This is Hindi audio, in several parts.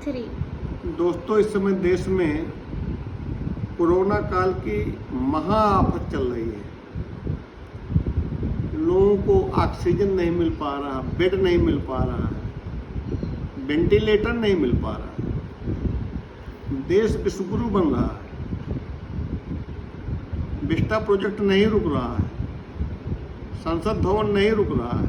3 दोस्तों, इस समय देश में कोरोना काल की महाआफत चल रही है। लोगों को ऑक्सीजन नहीं मिल पा रहा, बेड नहीं मिल पा रहा है, वेंटिलेटर नहीं मिल पा रहा है। देश विश्वगुरु बन रहा है। विस्टा प्रोजेक्ट नहीं रुक रहा है, संसद भवन नहीं रुक रहा है।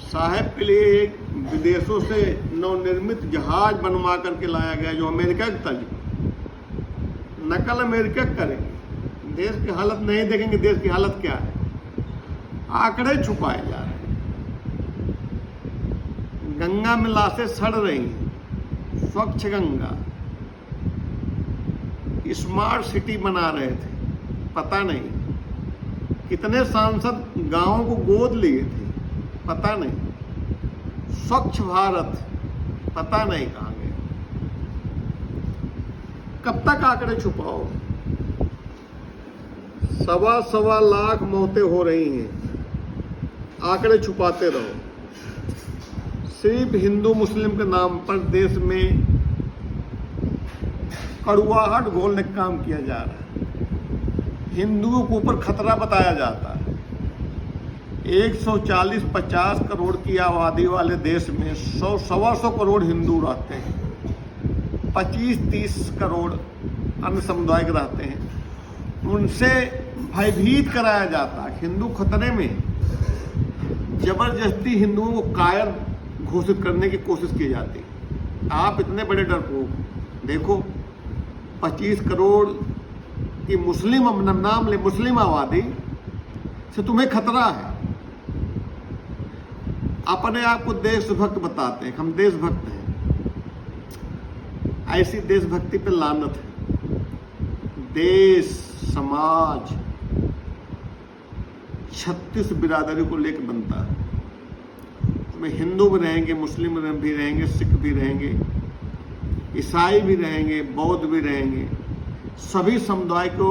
साहेब के लिए एक विदेशों से नवनिर्मित जहाज बनवा करके लाया गया जो अमेरिका की तर्ज पर। नकल अमेरिका करेंगे, देश की हालत नहीं देखेंगे। देश की हालत क्या है? आंकड़े छुपाए जा रहे हैं। गंगा में लाशें सड़ रही हैं। स्वच्छ गंगा, स्मार्ट सिटी बना रहे थे, पता नहीं। कितने सांसद गांवों को गोद लिए थे, पता नहीं। स्वच्छ भारत, पता नहीं कहां गए। कब तक आंकड़े छुपाओ? सवा लाख मौतें हो रही हैं, आंकड़े छुपाते रहो। सिर्फ हिंदू मुस्लिम के नाम पर देश में कड़ुआहट घोलने का काम किया जा रहा है। हिंदुओं के ऊपर खतरा बताया जाता है। 140-50 करोड़ की आबादी वाले देश में 100-125 करोड़ हिंदू रहते हैं। 25-30 करोड़ अन्य समुदाय के रहते हैं। उनसे भयभीत कराया जाता है। हिंदू खतरे में, जबरदस्ती हिंदुओं को कायर घोषित करने की कोशिश की जाती है। आप इतने बड़े डरपोक, देखो 25 करोड़ की मुस्लिम, नाम ले मुस्लिम आबादी से तुम्हें खतरा है। अपने आप को देशभक्त बताते हैं, हम देशभक्त हैं। ऐसी देशभक्ति पे लानत है। देश, समाज 36 बिरादरी को लेकर बनता है। उसमें हिंदू भी रहेंगे, मुस्लिम भी रहेंगे, सिख भी रहेंगे, ईसाई भी रहेंगे, बौद्ध भी रहेंगे। सभी समुदाय को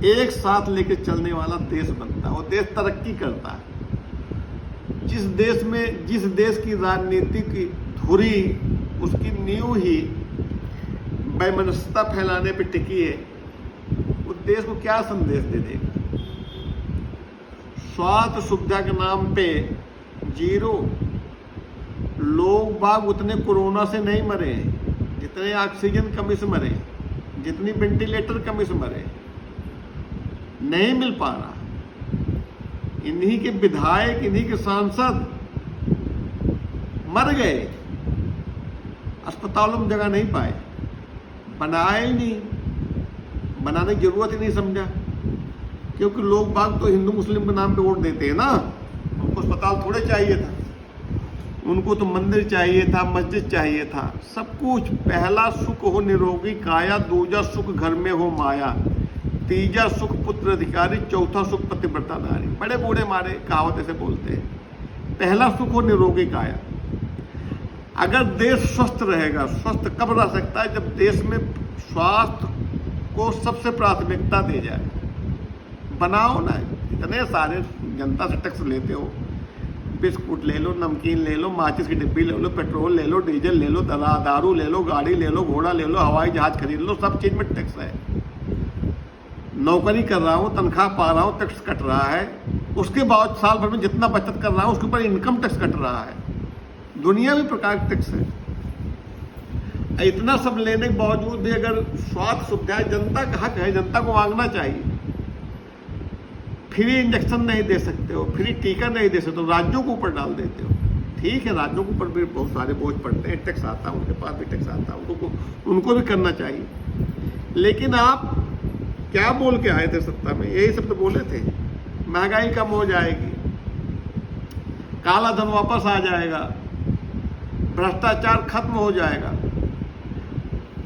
एक साथ लेकर चलने वाला देश बनता है। वो देश तरक्की करता है। जिस देश की राजनीति की धुरी, उसकी नींव ही वैमनस्यता फैलाने पे टिकी है, उस देश को क्या संदेश दे देगा? स्वास्थ्य सुविधा के नाम पे जीरो। लोग बाग उतने कोरोना से नहीं मरे जितने ऑक्सीजन कमी से मरे, जितनी वेंटिलेटर कमी से मरे। नहीं मिल पा रहा। इन्हीं के विधायक, इन्हीं के सांसद मर गए, अस्पतालों में जगह नहीं पाए, बनाए ही नहीं, बनाने की जरूरत ही नहीं समझा। क्योंकि लोग बाग तो हिंदू मुस्लिम के नाम पे वोट देते हैं ना। उनको अस्पताल थोड़े चाहिए था, उनको तो मंदिर चाहिए था, मस्जिद चाहिए था, सब कुछ। पहला सुख हो निरोगी काया, दूजा सुख घर में हो माया, तीजा सुख पुत्र अधिकारी, चौथा सुख पतिव्रता नारी। बड़े बूढ़े मारे कहावत ऐसे बोलते हैं। पहला सुख हो निरोगी काया। अगर देश स्वस्थ रहेगा, स्वस्थ कब रह सकता है? जब देश में स्वास्थ्य को सबसे प्राथमिकता दी जाए। बनाओ ना, इतने सारे जनता से टैक्स लेते हो। बिस्कुट ले लो, नमकीन ले लो, माचिस की डिब्बी ले लो, पेट्रोल ले लो, डीजल ले लो, दारू ले लो, गाड़ी ले लो, घोड़ा ले लो, हवाई जहाज खरीद लो, सब चीज में टैक्स है। नौकरी कर रहा हूँ, तनख्वाह पा रहा हूँ, टैक्स कट रहा है। उसके बाद साल भर में जितना बचत कर रहा हूँ उसके ऊपर इनकम टैक्स कट रहा है। दुनिया में प्रकार का टैक्स है। इतना सब लेने के बावजूद भी अगर स्वास्थ्य सुविधाएं, जनता का हक है, जनता को मांगना चाहिए। फ्री इंजेक्शन नहीं दे सकते हो, फ्री टीका नहीं दे सकते हो, राज्यों के ऊपर डाल देते हो। ठीक है, राज्यों के ऊपर भी बहुत सारे बोझ पड़ते हैं, टैक्स आता है, उनके पास भी टैक्स आता है, उनको भी करना चाहिए। लेकिन आप क्या बोल के आए थे सत्ता में? यही सब तो बोले थे, महंगाई कम हो जाएगी, काला धन वापस आ जाएगा, भ्रष्टाचार खत्म हो जाएगा।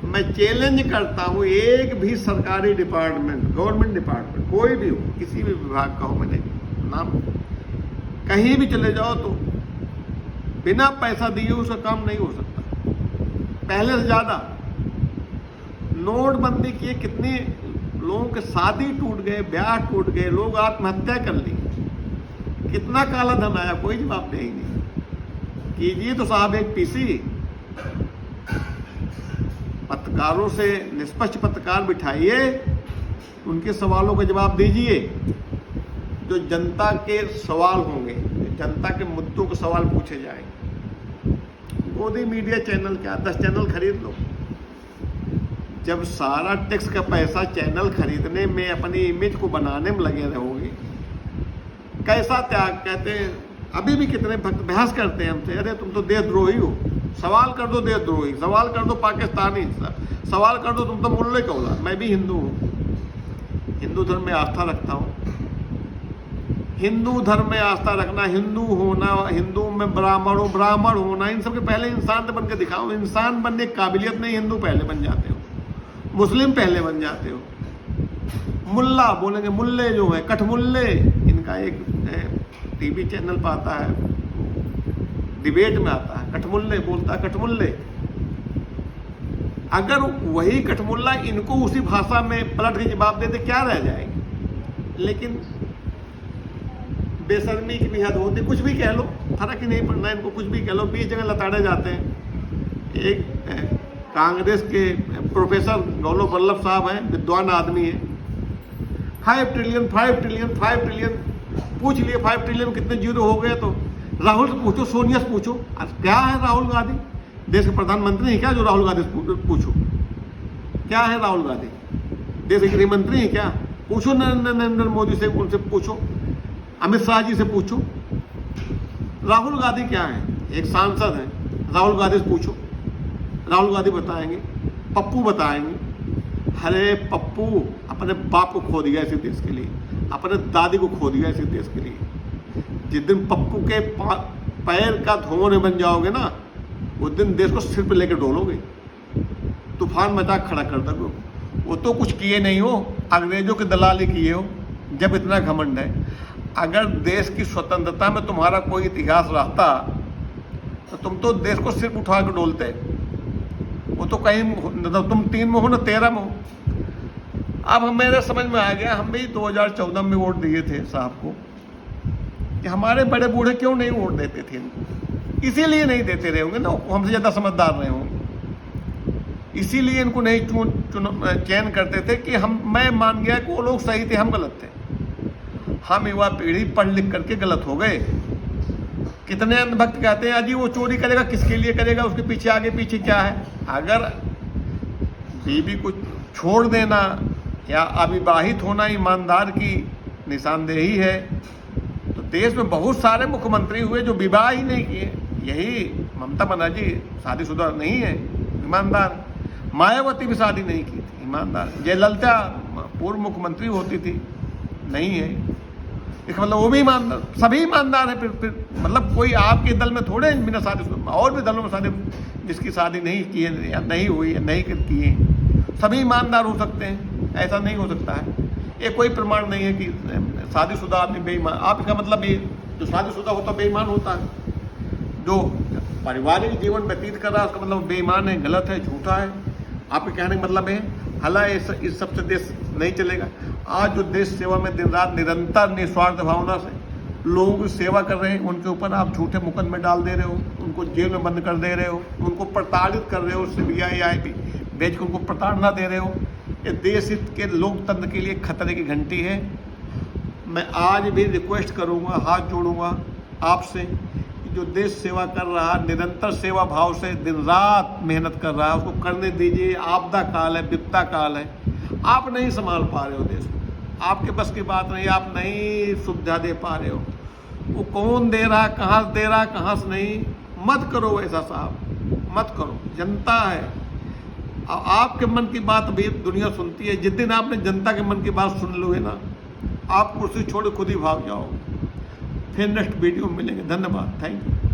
मैं चैलेंज करता हूं, एक भी सरकारी डिपार्टमेंट, गवर्नमेंट डिपार्टमेंट, कोई भी हो, किसी भी विभाग का हो, मैंने नाम, कहीं भी चले जाओ तो बिना पैसा दिए उसका काम नहीं हो सकता। पहले से ज्यादा नोटबंदी की, कितनी लोगों के शादी टूट गए, ब्याह टूट गए, लोग आत्महत्या कर ली। कितना काला धन आया, कोई जवाब देंगे। कीजिए तो साहब एक पीसी, पत्रकारों से निष्पक्ष पत्रकार बिठाइए, उनके सवालों का जवाब दीजिए, जो जनता के सवाल होंगे, जनता के मुद्दों के सवाल पूछे जाएंगे। मोदी मीडिया चैनल क्या, 10 चैनल खरीद लो। जब सारा टैक्स का पैसा चैनल खरीदने में, अपनी इमेज को बनाने में लगे रहोगे, कैसा त्याग। कहते हैं अभी भी कितने भक्त बहस करते हैं हमसे, अरे तुम तो देशद्रोही हो। सवाल कर दो देशद्रोही, सवाल कर दो पाकिस्तानी, सवाल कर दो तुम तो मुल्ले का औलाद। मैं भी हिंदू हूँ, हिंदू धर्म में आस्था रखता हूँ। हिंदू धर्म में आस्था रखना, हिंदू होना, हिंदू में ब्राह्मण होना, इन सबके पहले इंसान तो बन के दिखाओ। इंसान बनने की काबिलियत नहीं, हिंदू पहले बन जाते हो, मुस्लिम पहले बन जाते हो। मुल्ला बोलेंगे, मुल्ले जो है कठमुल्ले, इनका एक टीवी चैनल पर आता है, डिबेट में आता है, कठमुल्ले बोलता है, कठमुल्ले। अगर वही कठमुल्ला इनको उसी भाषा में पलट के जवाब देते क्या रह जाएंगे। लेकिन बेशर्मी की भी हद होती, कुछ भी कह लो, फर्क ही नहीं पड़ना इनको, कुछ भी कह लो, 20 जगह लताड़े जाते हैं। एक कांग्रेस के प्रोफेसर गौरव वल्लभ साहब हैं, विद्वान आदमी है, 5 ट्रिलियन पूछ लिए, 5 ट्रिलियन कितने जीरो हो गए। तो राहुल से पूछो, सोनिया से पूछो, क्या है राहुल गांधी, देश के प्रधानमंत्री हैं क्या जो राहुल गांधी से पूछो क्या है राहुल गांधी, देश के गृह मंत्री हैं क्या, पूछो नरेंद्र मोदी से, उनसे पूछो, अमित शाह जी से पूछो, राहुल गांधी क्या है, एक सांसद हैं, राहुल गांधी से पूछो, राहुल गांधी बताएंगे, पप्पू बताएंगे। अरे पप्पू अपने बाप को खो दिया इसी देश के लिए, अपने दादी को खो दिया इसी देश के लिए। जिस दिन पप्पू के पैर का धोने बन जाओगे ना, उस दिन देश को सिर पे लेकर डोलोगे, तूफान मचा खड़ा कर दोगे। वो तो कुछ किए नहीं हो, अंग्रेजों की दलाली किए हो, जब इतना घमंड है। अगर देश की स्वतंत्रता में तुम्हारा कोई इतिहास रहता तो तुम तो देश को सिर्फ उठा कर डोलते। वो तो कहीं तुम 3 में हो ना 13 में हो। अब मेरे समझ में आ गया, हम भी 2014 में वोट दिए थे साहब को, कि हमारे बड़े बूढ़े क्यों नहीं वोट देते थे इनको। इसीलिए नहीं देते रहे होंगे ना, हमसे ज़्यादा समझदार रहे होंगे, इसीलिए इनको नहीं चयन करते थे कि मैं मान गया कि वो लोग सही थे, हम गलत थे। हम युवा पीढ़ी पढ़ लिख करके गलत हो गए। कितने अंधभक्त कहते हैं अजी वो चोरी करेगा, किसके लिए करेगा, उसके पीछे आगे पीछे क्या है। अगर बीवी को छोड़ देना या अविवाहित होना ईमानदार की निशानदेही है, तो देश में बहुत सारे मुख्यमंत्री हुए जो विवाह ही नहीं किए। यही ममता बनर्जी शादीशुदा नहीं है, ईमानदार। मायावती भी शादी नहीं की थी, ईमानदार। जयललिता पूर्व मुख्यमंत्री होती थी, नहीं है। इसका मतलब वो भी ईमानदार, सभी ईमानदार है। फिर मतलब कोई आपके दल में थोड़े बिना शादी, और भी दलों में शादी, जिसकी शादी नहीं की है या नहीं हुई है, नहीं की है, सभी ईमानदार हो सकते हैं, ऐसा नहीं हो सकता है। ये कोई प्रमाण नहीं है कि शादीशुदा आदमी बेईमान। आप इसका मतलब ये जो शादीशुदा होता बेईमान होता है, जो पारिवारिक जीवन व्यतीत कर रहा है उसका मतलब बेईमान है, गलत है, झूठा है। आपके कहने का मतलब है हालांकि इस सबसे देश नहीं चलेगा। आज जो देश सेवा में दिन रात निरंतर निस्वार्थ भावना से लोगों की सेवा कर रहे हैं, उनके ऊपर आप झूठे मुकदमे डाल दे रहे हो, उनको जेल में बंद कर दे रहे हो, उनको प्रताड़ित कर रहे हो, CBI भेज कर उनको प्रताड़ना दे रहे हो। ये देश हित के लोकतंत्र के लिए खतरे की घंटी है। मैं आज भी रिक्वेस्ट करूंगा, हाथ जोड़ूंगा आपसे, जो देश सेवा कर रहा, निरंतर सेवा भाव से दिन रात मेहनत कर रहा है, उसको करने दीजिए। आपदा काल है, विपदा काल है, आप नहीं संभाल पा रहे हो देश को, आपके बस की बात नहीं, आप नहीं सुविधा दे पा रहे हो। वो कौन दे रहा, कहाँ से दे रहा, कहाँ से नहीं, मत करो वैसा साहब, मत करो। जनता है, आपके मन की बात भी दुनिया सुनती है। जिस दिन आपने जनता के मन की बात सुन लोगे ना, आप कुर्सी छोड़ खुद ही भाग जाओगे। फिर नेक्स्ट वीडियो में मिलेंगे। धन्यवाद, थैंक यू।